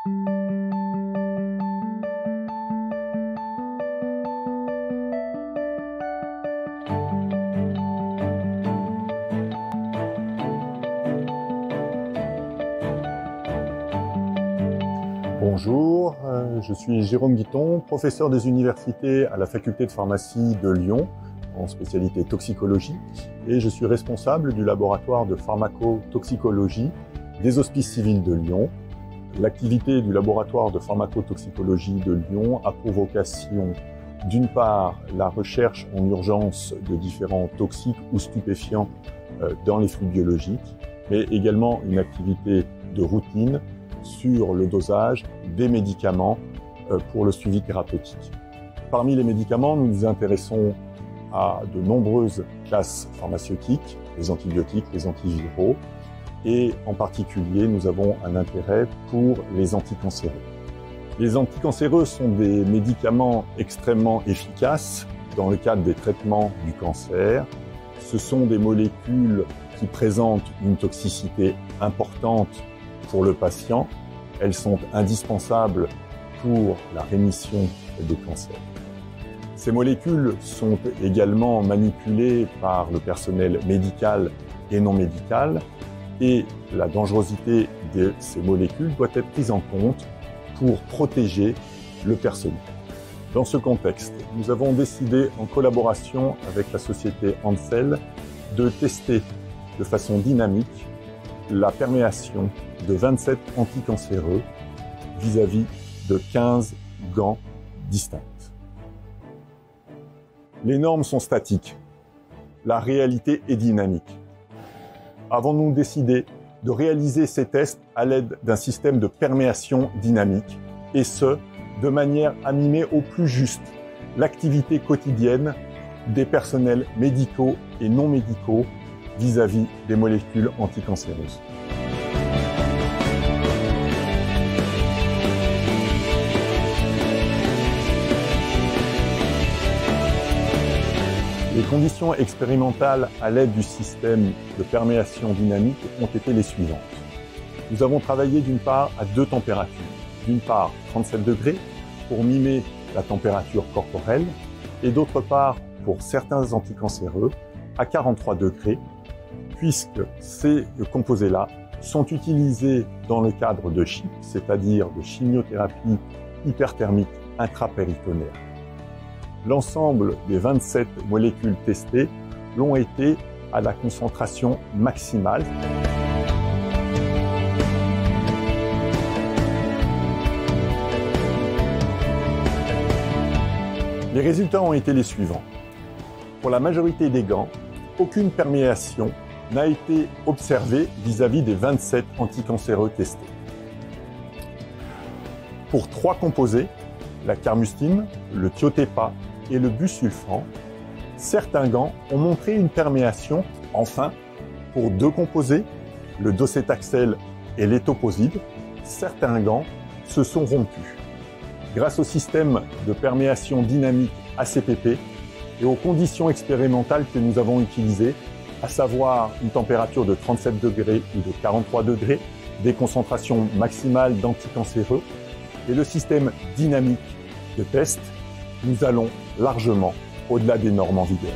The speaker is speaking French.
Bonjour, je suis Jérôme Guiton, professeur des universités à la faculté de pharmacie de Lyon, en spécialité toxicologie, et je suis responsable du laboratoire de pharmacotoxicologie des Hospices civils de Lyon. L'activité du laboratoire de pharmacotoxicologie de Lyon a pour vocation, d'une part, la recherche en urgence de différents toxiques ou stupéfiants dans les flux biologiques, mais également une activité de routine sur le dosage des médicaments pour le suivi thérapeutique. Parmi les médicaments, nous nous intéressons à de nombreuses classes pharmaceutiques, les antibiotiques, les antiviraux, et en particulier, nous avons un intérêt pour les anticancéreux. Les anticancéreux sont des médicaments extrêmement efficaces dans le cadre des traitements du cancer. Ce sont des molécules qui présentent une toxicité importante pour le patient. Elles sont indispensables pour la rémission des cancers. Ces molécules sont également manipulées par le personnel médical et non médical, et la dangerosité de ces molécules doit être prise en compte pour protéger le personnel. Dans ce contexte, nous avons décidé, en collaboration avec la société Ansell, de tester de façon dynamique la perméation de 27 anticancéreux vis-à-vis de 15 gants distincts. Les normes sont statiques, la réalité est dynamique. Avons-nous décidé de réaliser ces tests à l'aide d'un système de perméation dynamique, et ce, de manière à mimer au plus juste l'activité quotidienne des personnels médicaux et non médicaux vis-à-vis des molécules anticancéreuses. Les conditions expérimentales à l'aide du système de perméation dynamique ont été les suivantes. Nous avons travaillé d'une part à deux températures. D'une part 37 degrés pour mimer la température corporelle, et d'autre part pour certains anticancéreux à 43 degrés, puisque ces composés-là sont utilisés dans le cadre de CHIP, c'est-à-dire de chimiothérapie hyperthermique intrapéritonéale. L'ensemble des 27 molécules testées l'ont été à la concentration maximale. Les résultats ont été les suivants. Pour la majorité des gants, aucune perméation n'a été observée vis-à-vis des 27 anticancéreux testés. Pour 3 composés, la carmustine, le thiotépa et le busulfan, certains gants ont montré une perméation. Enfin, pour 2 composés, le docétaxel et l'étoposide, certains gants se sont rompus. Grâce au système de perméation dynamique ACPP et aux conditions expérimentales que nous avons utilisées, à savoir une température de 37 degrés ou de 43 degrés, des concentrations maximales d'anticancéreux et le système dynamique de test, nous allons largement au-delà des normes en vigueur.